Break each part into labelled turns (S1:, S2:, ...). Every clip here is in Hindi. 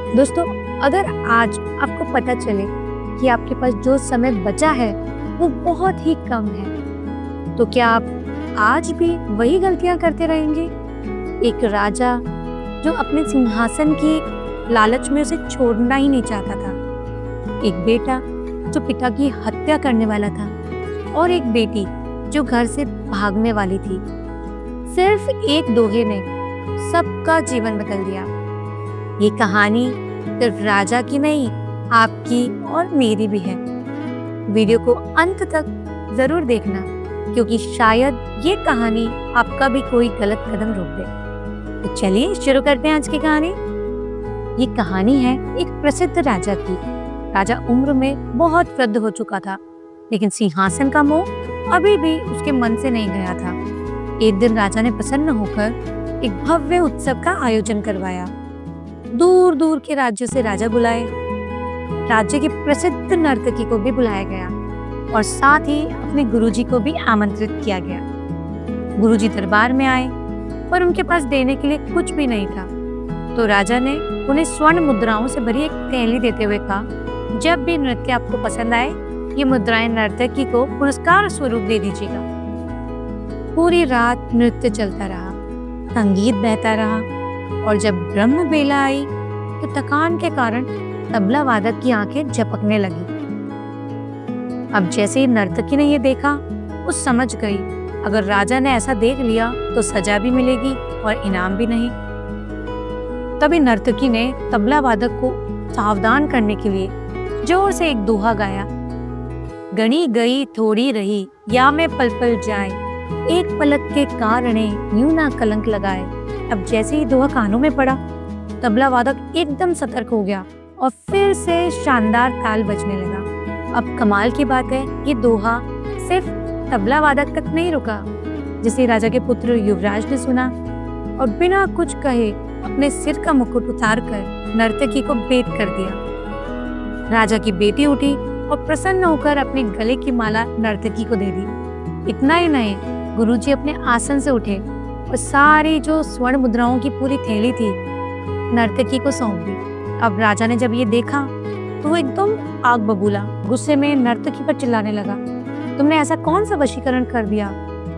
S1: दोस्तों, अगर आज आपको पता चले कि आपके पास जो समय बचा है वो बहुत ही कम है, तो क्या आप आज भी वही गलतियां करते रहेंगे? एक राजा जो अपने सिंहासन की लालच में उसे छोड़ना ही नहीं चाहता था, एक बेटा जो पिता की हत्या करने वाला था और एक बेटी जो घर से भागने वाली थी। सिर्फ एक दोहे ने सबका जीवन बदल दिया। ये कहानी सिर्फ राजा की नहीं, आपकी और मेरी भी है। वीडियो को अंत तक जरूर देखना, क्योंकि शायद ये कहानी आपका भी कोई गलत कदम रोक दे। तो चलिए शुरू करते हैं आज की कहानी। ये कहानी है एक प्रसिद्ध राजा की। राजा उम्र में बहुत वृद्ध हो चुका था, लेकिन सिंहासन का मोह अभी भी उसके मन से नहीं गया था। एक दिन राजा ने प्रसन्न होकर एक भव्य उत्सव का आयोजन करवाया। दूर दूर के राज्यों से राजा बुलाए, राज्य की प्रसिद्ध नर्तकी को भी बुलाया गया और साथ ही अपने गुरुजी को भी आमंत्रित किया गया। गुरुजी दरबार में आए, पर उनके पास देने के लिए कुछ भी नहीं था। तो राजा ने उन्हें स्वर्ण मुद्राओं से भरी एक थैली देते हुए कहा, जब भी नृत्य आपको पसंद आए, ये मुद्राएं नर्तकी को पुरस्कार स्वरूप दे दीजिएगा। पूरी रात नृत्य चलता रहा, संगीत बहता रहा और जब ब्रह्म बेला आई तो थकान के कारण तबला वादक की आंखें झपकने लगी। अब जैसे ही नर्तकी ने ये देखा, वो समझ गई अगर राजा ने ऐसा देख लिया तो सजा भी मिलेगी और इनाम भी नहीं। तभी नर्तकी ने तबला वादक को सावधान करने के लिए जोर से एक दोहा गाया। गणी गई थोड़ी रही, या में पल पल जाए, एक पलक के कारणे यूं ना कलंक लगाए। अब जैसे ही दोहा कानों में पड़ा, तबला वादक एकदम सतर्क हो गया और फिर से शानदार ताल बजने लगा। अब कमाल की बात है, ये दोहा सिर्फ तबला वादक तक नहीं रुका। जिसे राजा के पुत्र युवराज ने सुना और बिना कुछ कहे अपने सिर का मुकुट उतार कर नर्तकी को भेंट कर दिया। राजा की बेटी उठी और प्रसन्न होकर अपने गले की माला नर्तकी को दे दी। इतना ही नहीं, गुरुजी अपने आसन से उठे और सारी जो स्वर्ण मुद्राओं की पूरी थैली थी नर्तकी को सौंप दी। अब राजा ने जब ये देखा तो वो एकदम आग बबूला, गुस्से में नर्तकी पर चिल्लाने लगा, तुमने ऐसा कौन सा वशीकरण कर दिया?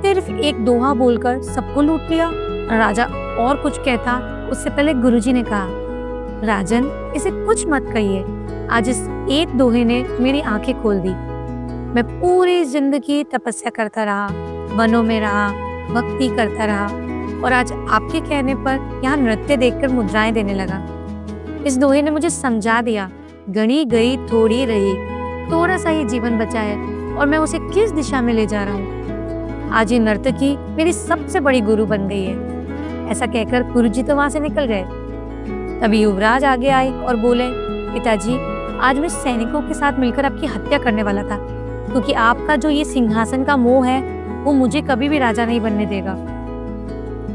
S1: सिर्फ एक दोहा बोलकर सबको लूट लिया। राजा और कुछ कहता उससे पहले गुरुजी ने कहा, राजन, इसे कुछ मत कहिए, आज इस एक दोहे ने मेरी आंखें खोल दी। मैं पूरी जिंदगी तपस्या करता रहा, वनों में रहा, भक्ति करता रहा और आज आपके कहने पर यहाँ नृत्य देखकर मुद्राएं देने लगा। इस दोहे ने मुझे समझा दिया, गणी गई थोड़ी रही, थोड़ा सा ही जीवन बचा है और मैं उसे किस दिशा में ले जा रहा हूँ। आज ये नर्तकी मेरी सबसे बड़ी गुरु बन गई है। ऐसा कहकर गुरुजी तो वहां से निकल गए। तभी युवराज आगे आए और बोले, पिताजी, आज मैं सैनिकों के साथ मिलकर आपकी हत्या करने वाला था, क्योंकि आपका जो ये सिंहासन का मोह है वो मुझे कभी भी राजा नहीं बनने देगा।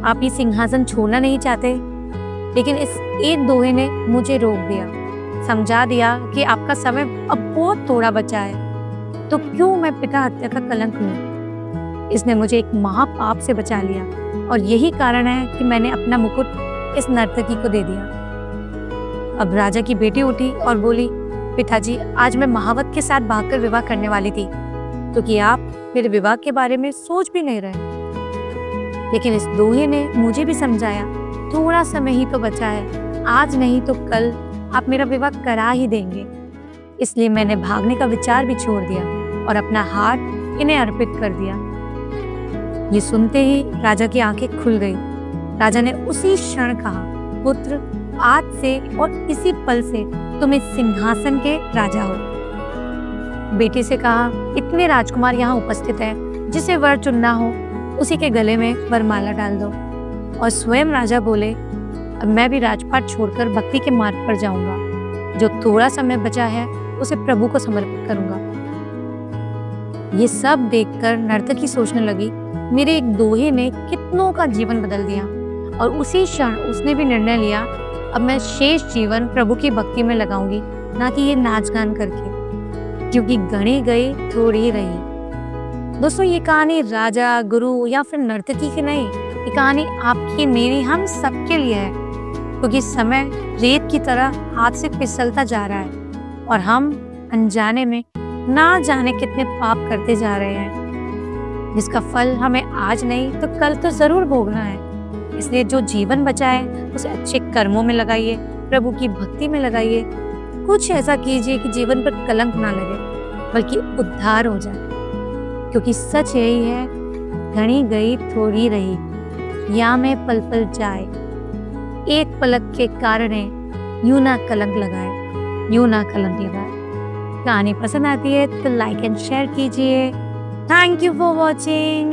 S1: आप ये सिंहासन छोड़ना नहीं चाहते, लेकिन इस एक दोहे ने मुझे रोक दिया, समझा दिया कि आपका समय अब बहुत थोड़ा बचा है, तो क्यों मैं पिता हत्या का कलंक लूं। इसने मुझे एक महापाप से बचा लिया और यही कारण है कि मैंने अपना मुकुट इस नर्तकी को दे दिया। अब राजा की बेटी उठी और बोली, पिताजी, आज मैं महावत के साथ भागकर विवाह करने वाली थी, क्योंकि आप मेरे विवाह के बारे में सोच भी नहीं रहे। लेकिन इस दोहे ने मुझे भी समझाया, थोड़ा समय ही तो बचा है, आज नहीं तो कल आप मेरा विवाह करा ही देंगे। इसलिए मैंने भागने का विचार भी छोड़ दिया और अपना हाथ इन्हें अर्पित कर दिया। ये सुनते ही राजा की आंखें खुल गई। राजा ने उसी क्षण कहा, पुत्र, आज से और इसी पल से तुम इस सिंहासन के राजा हो। बेटी से कहा, इतने राजकुमार यहाँ उपस्थित हैं, जिसे वर चुनना हो उसी के गले में वरमाला डाल दो। और स्वयं राजा बोले, अब मैं भी राजपाट छोड़कर भक्ति के मार्ग पर जाऊंगा। जो थोड़ा समय बचा है उसे प्रभु को समर्पित करूंगा। ये सब देखकर नर्तकी सोचने लगी, मेरे एक दोहे ने कितनों का जीवन बदल दिया। और उसी क्षण उसने भी निर्णय लिया, अब मैं शेष जीवन प्रभु की भक्ति में लगाऊंगी, ना कि ये नाच गान करके, क्योंकि गणी गई थोड़ी रही। दोस्तों, ये कहानी राजा, गुरु या फिर नर्तकी की नहीं, ये कहानी आपकी, मेरी, हम सबके लिए है। क्योंकि समय रेत की तरह हाथ से फिसलता जा रहा है और हम अनजाने में ना जाने कितने पाप करते जा रहे हैं, जिसका फल हमें आज नहीं तो कल तो जरूर भोगना है। इसलिए जो जीवन बचा है उसे अच्छे कर्मों में लगाइए, प्रभु की भक्ति में लगाइए। कुछ ऐसा कीजिए कि जीवन पर कलंक ना लगे बल्कि उद्धार हो जाए, क्योंकि सच यही है, घनी गई थोड़ी रही, या में पल पल जाए, एक पलक के कारण यूं ना कलंक लगाए, यूं ना कलंक लगाए। कहानी पसंद आती है तो लाइक एंड शेयर कीजिए। Thank you for watching.